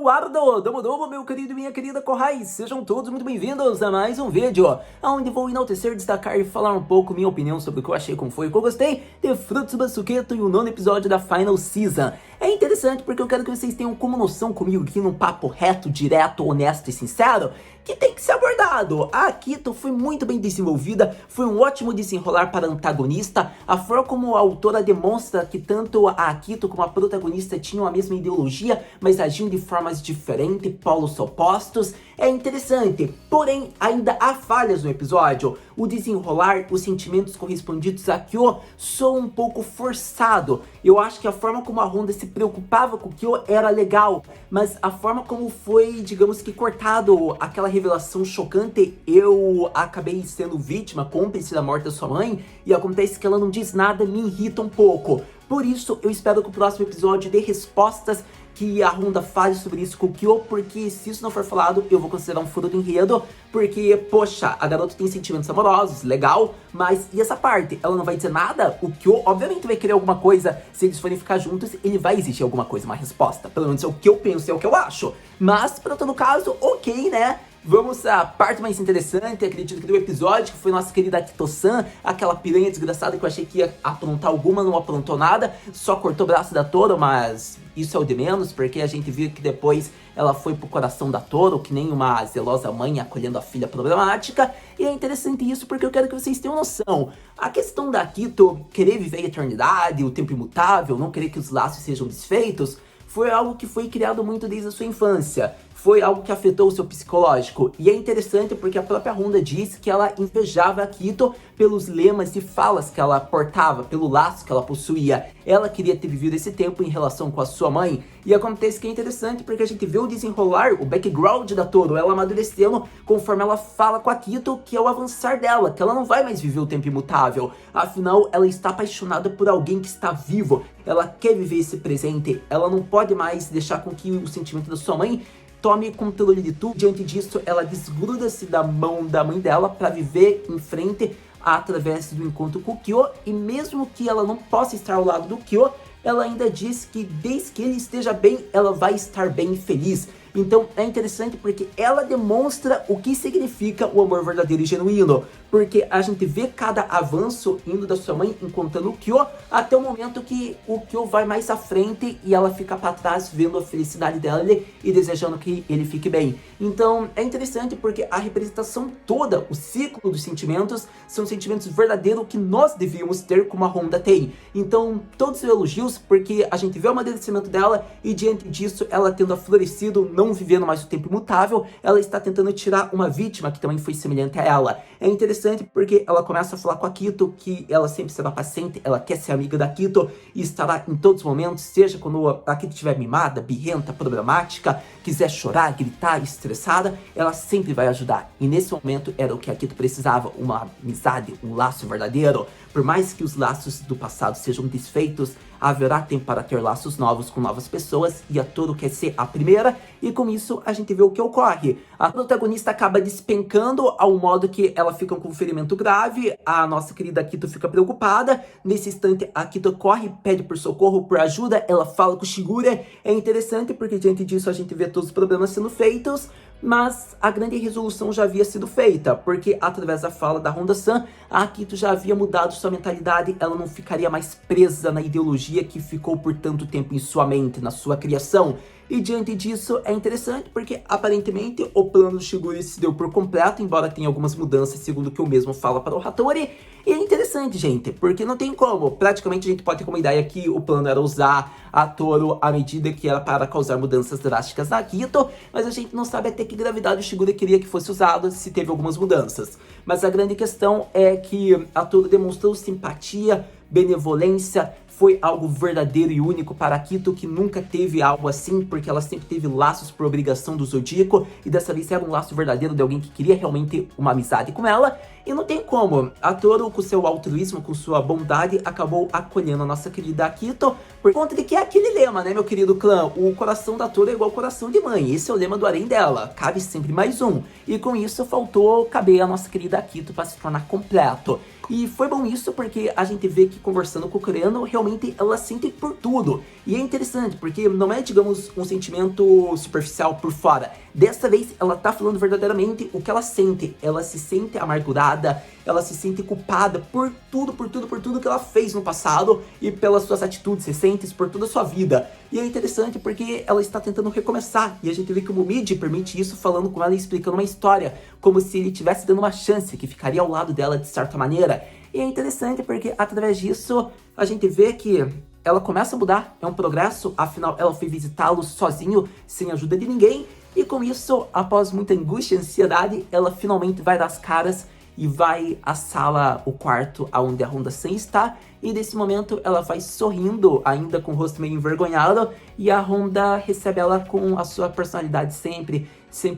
Eduardo, domo, meu querido e minha querida Corrais, sejam todos muito bem-vindos a mais um vídeo, onde vou enaltecer, destacar e falar um pouco minha opinião sobre o que eu achei, como foi, o que eu gostei de Fruits Basqueto e o 9º episódio da Final Season. É interessante porque eu quero que vocês tenham como noção comigo aqui num papo reto, direto, honesto e sincero, que tem que ser abordado. A Akito foi muito bem desenvolvida, foi um ótimo desenrolar para a antagonista, a forma como a autora demonstra que tanto a Akito como a protagonista tinham a mesma ideologia, mas agiam de formas diferentes, polos opostos, é interessante. Porém, ainda há falhas no episódio. O desenrolar, os sentimentos correspondidos a Kyo soam um pouco forçado. Eu acho que a forma como a Honda se preocupava com Kyo era legal, mas a forma como foi, digamos que cortado aquela revelação chocante, eu acabei sendo vítima, cúmplice da morte da sua mãe, e acontece que ela não diz nada, me irrita um pouco. Por isso, eu espero que o próximo episódio dê respostas, que a Honda fale sobre isso com o Kyo, porque se isso não for falado, eu vou considerar um furo do enredo, porque, poxa, a garota tem sentimentos amorosos, legal, mas e essa parte? Ela não vai dizer nada? O Kyo, obviamente, vai querer alguma coisa, se eles forem ficar juntos, ele vai exigir alguma coisa, uma resposta, pelo menos é o que eu penso, é o que eu acho. Mas, para todo caso, ok, né? Vamos à parte mais interessante, acredito que do episódio, que foi nossa querida Akito-san, aquela piranha desgraçada que eu achei que ia aprontar alguma, não aprontou nada, só cortou o braço da Toro, mas isso é o de menos, porque a gente viu que depois ela foi pro coração da Toro, que nem uma zelosa mãe acolhendo a filha problemática, e é interessante isso porque eu quero que vocês tenham noção. A questão da Akito querer viver a eternidade, o tempo imutável, não querer que os laços sejam desfeitos, foi algo que foi criado muito desde a sua infância. Foi algo que afetou o seu psicológico. E é interessante porque a própria Honda disse que ela invejava a Akito pelos lemas e falas que ela portava, pelo laço que ela possuía. Ela queria ter vivido esse tempo em relação com a sua mãe. E acontece que é interessante porque a gente vê o desenrolar, o background da Toro, ela amadurecendo conforme ela fala com a Akito, que é o avançar dela, que ela não vai mais viver o tempo imutável. Afinal, ela está apaixonada por alguém que está vivo. Ela quer viver esse presente. Ela não pode mais deixar com que o sentimento da sua mãe tome controle de tudo. Diante disso, ela desgruda-se da mão da mãe dela para viver em frente através do encontro com o Kyo. E mesmo que ela não possa estar ao lado do Kyo, ela ainda diz que desde que ele esteja bem, ela vai estar bem e feliz. Então é interessante porque ela demonstra o que significa o amor verdadeiro e genuíno. Porque a gente vê cada avanço indo da sua mãe encontrando o Kyo, até o momento que o Kyo vai mais à frente e ela fica para trás vendo a felicidade dela e desejando que ele fique bem. Então é interessante porque a representação toda, o ciclo dos sentimentos, são sentimentos verdadeiros que nós devíamos ter como a Honda tem. Então todos os elogios porque a gente vê o amadurecimento dela e diante disso ela tendo florescido, não vivendo mais o tempo imutável, ela está tentando tirar uma vítima que também foi semelhante a ela. É interessante porque ela começa a falar com a Akito que ela sempre será paciente, ela quer ser amiga da Akito e estará em todos os momentos, seja quando a Akito estiver mimada, birrenta, problemática, quiser chorar, gritar, estressada, ela sempre vai ajudar. E nesse momento era o que a Akito precisava, uma amizade, um laço verdadeiro. Por mais que os laços do passado sejam desfeitos, haverá tempo para ter laços novos com novas pessoas e a Toro quer ser a primeira, e com isso a gente vê o que ocorre. A protagonista acaba despencando ao modo que ela fica com um ferimento grave, a nossa querida Akito fica preocupada, nesse instante a Akito corre, pede por socorro, por ajuda, ela fala com o Shigure, é interessante porque diante disso a gente vê todos os problemas sendo feitos, mas a grande resolução já havia sido feita, porque através da fala da Honda-san, a Akito já havia mudado sua mentalidade, ela não ficaria mais presa na ideologia que ficou por tanto tempo em sua mente, na sua criação. E diante disso é interessante porque aparentemente o plano do Shigure se deu por completo, embora tenha algumas mudanças segundo o que o mesmo fala para o Hattori. E é interessante, gente, porque não tem como, praticamente a gente pode ter como ideia que o plano era usar a Toro à medida que era para causar mudanças drásticas na Akito, mas a gente não sabe até que gravidade o Shigure queria que fosse usado, se teve algumas mudanças. Mas a grande questão é que a Toro demonstrou simpatia, benevolência, foi algo verdadeiro e único para Akito, que nunca teve algo assim, porque ela sempre teve laços por obrigação do Zodíaco, e dessa vez era um laço verdadeiro de alguém que queria realmente uma amizade com ela, e não tem como. A Toro, com seu altruísmo, com sua bondade, acabou acolhendo a nossa querida Akito, por conta de que é aquele lema, né, meu querido clã? O coração da Toro é igual ao coração de mãe, esse é o lema do harém dela, cabe sempre mais um, e com isso faltou caber a nossa querida Akito para se tornar completo. E foi bom isso porque a gente vê que conversando com o coreano, realmente realmente ela sente por tudo. E é interessante, porque não é, digamos, um sentimento superficial por fora. Dessa vez, ela tá falando verdadeiramente o que ela sente. Ela se sente amargurada, ela se sente culpada por tudo que ela fez no passado e pelas suas atitudes recentes, por toda a sua vida. E é interessante porque ela está tentando recomeçar. E a gente vê que o Momiji permite isso falando com ela e explicando uma história, como se ele estivesse dando uma chance, que ficaria ao lado dela de certa maneira. E é interessante porque através disso a gente vê que ela começa a mudar, é um progresso, afinal ela foi visitá-lo sozinho, sem ajuda de ninguém, e com isso, após muita angústia e ansiedade, ela finalmente vai dar as caras e vai à sala, o quarto onde a Honda-san está, e nesse momento ela vai sorrindo, ainda com o rosto meio envergonhado, e a Honda recebe ela com a sua personalidade sempre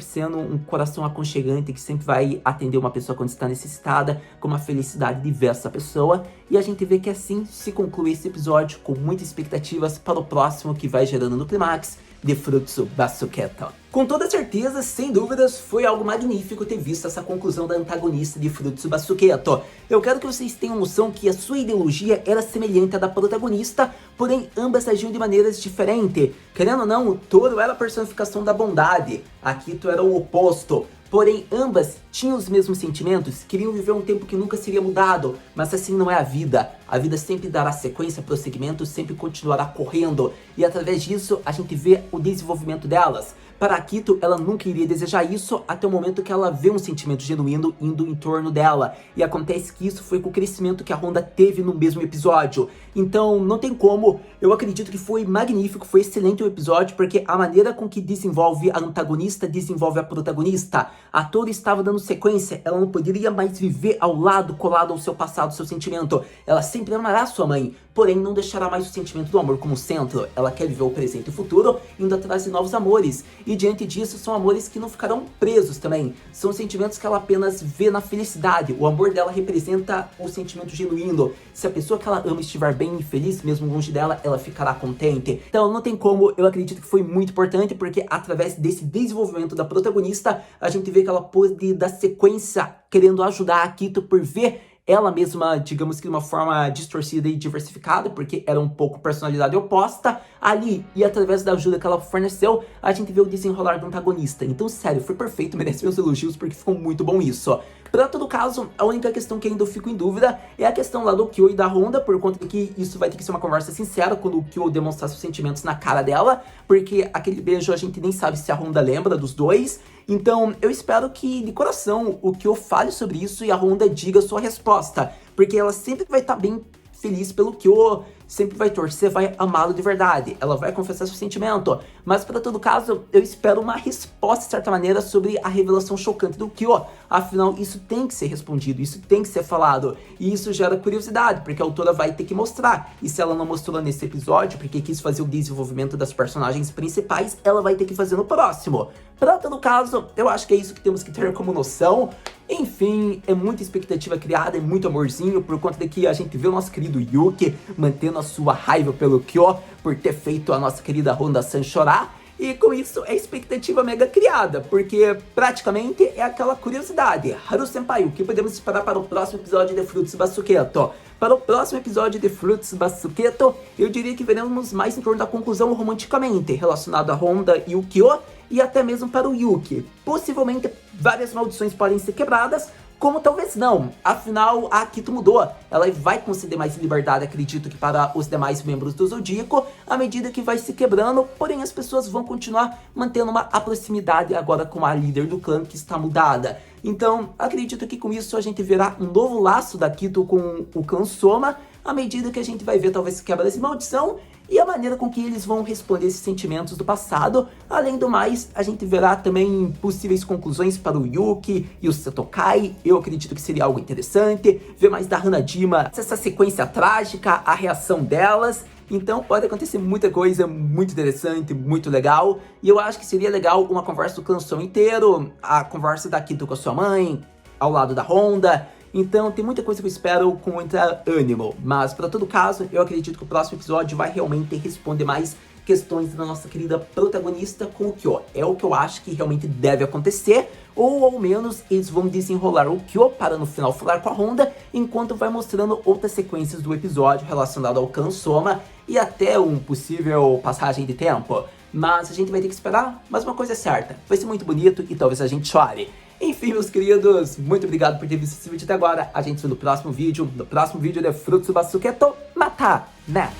sendo um coração aconchegante, que sempre vai atender uma pessoa quando está necessitada, com uma felicidade de ver essa pessoa. E a gente vê que assim se conclui esse episódio, com muitas expectativas para o próximo, que vai gerando no clímax de Fruits Basket. Com toda certeza, sem dúvidas, foi algo magnífico ter visto essa conclusão da antagonista de Fruits Basket. Eu quero que vocês tenham noção que a sua ideologia era semelhante à da protagonista, porém ambas agiam de maneiras diferentes. Querendo ou não, o Toro era a personificação da bondade, a Akito era o oposto. Porém, ambas tinham os mesmos sentimentos, queriam viver um tempo que nunca seria mudado, mas assim não é a vida. A vida sempre dará sequência, prosseguimento, sempre continuará correndo, e através disso a gente vê o desenvolvimento delas. Para Akito, ela nunca iria desejar isso até o momento que ela vê um sentimento genuíno indo em torno dela. E acontece que isso foi com o crescimento que a Honda teve no mesmo episódio. Então, não tem como, eu acredito que foi magnífico, foi excelente o episódio, porque a maneira com que desenvolve a antagonista, desenvolve a protagonista. A Tori estava dando sequência, ela não poderia mais viver ao lado, colado ao seu passado, ao seu sentimento. Ela sempre amará sua mãe, porém não deixará mais o sentimento do amor como centro. Ela quer viver o presente e o futuro, indo atrás de novos amores. E diante disso, são amores que não ficarão presos também. São sentimentos que ela apenas vê na felicidade. O amor dela representa o sentimento genuíno. Se a pessoa que ela ama estiver bem e feliz, mesmo longe dela, ela ficará contente. Então não tem como, eu acredito que foi muito importante, porque através desse desenvolvimento da protagonista, a gente vê que ela pôde dar sequência, querendo ajudar a Akito por ver ela mesma, digamos que de uma forma distorcida e diversificada, porque era um pouco personalidade oposta ali, e através da ajuda que ela forneceu, a gente vê o desenrolar do antagonista. Então, sério, foi perfeito, merece meus elogios, porque ficou muito bom isso. Pra todo caso, a única questão que ainda eu fico em dúvida é a questão lá do Kyo e da Honda, por conta de que isso vai ter que ser uma conversa sincera quando o Kyo demonstrar seus sentimentos na cara dela, porque aquele beijo a gente nem sabe se a Honda lembra dos dois. Então, eu espero que, de coração, o Kyo fale sobre isso e a Honda diga a sua resposta, porque ela sempre vai estar bem feliz pelo Kyo, sempre vai torcer, vai amá-lo de verdade, ela vai confessar seu sentimento, mas para todo caso, eu espero uma resposta de certa maneira sobre a revelação chocante do Kyo, afinal isso tem que ser respondido, isso tem que ser falado, e isso gera curiosidade, porque a autora vai ter que mostrar, e se ela não mostrou nesse episódio, porque quis fazer o desenvolvimento das personagens principais, ela vai ter que fazer no próximo. Para todo caso, eu acho que é isso que temos que ter como noção. Enfim, é muita expectativa criada, é muito amorzinho, por conta de que a gente vê o nosso querido Yuki mantendo a sua raiva pelo Kyo, por ter feito a nossa querida Honda-san chorar. E com isso é expectativa mega criada, porque praticamente é aquela curiosidade. Haru-senpai, o que podemos esperar para o próximo episódio de Fruits Basket? Para o próximo episódio de Fruits Basket, eu diria que veremos mais em torno da conclusão romanticamente, relacionado a Honda e o Kyo, e até mesmo para o Yuki. Possivelmente várias maldições podem ser quebradas, como talvez não, afinal a Akito mudou, ela vai conceder mais liberdade, acredito que para os demais membros do Zodíaco, à medida que vai se quebrando, porém as pessoas vão continuar mantendo uma proximidade agora com a líder do clã que está mudada. Então, acredito que com isso a gente verá um novo laço da Akito com o clã Soma, à medida que a gente vai ver talvez quebra dessa maldição, e a maneira com que eles vão responder esses sentimentos do passado. Além do mais, a gente verá também possíveis conclusões para o Yuki e o Setokai. Eu acredito que seria algo interessante. Ver mais da Hanajima, essa sequência trágica, a reação delas. Então pode acontecer muita coisa muito interessante, muito legal. E eu acho que seria legal uma conversa do clã Soma inteiro, a conversa da Akito com a sua mãe, ao lado da Honda. Então tem muita coisa que eu espero com muita ânimo, mas para todo caso, eu acredito que o próximo episódio vai realmente responder mais questões da nossa querida protagonista com o Kyo. É o que eu acho que realmente deve acontecer, ou ao menos eles vão desenrolar o Kyo para no final falar com a Honda, enquanto vai mostrando outras sequências do episódio relacionado ao Kansoma e até um possível passagem de tempo. Mas a gente vai ter que esperar, mas uma coisa é certa, vai ser muito bonito e talvez a gente chore. Enfim, meus queridos, muito obrigado por ter visto esse vídeo até agora. A gente se vê no próximo vídeo de Fruits Basket Mata, né?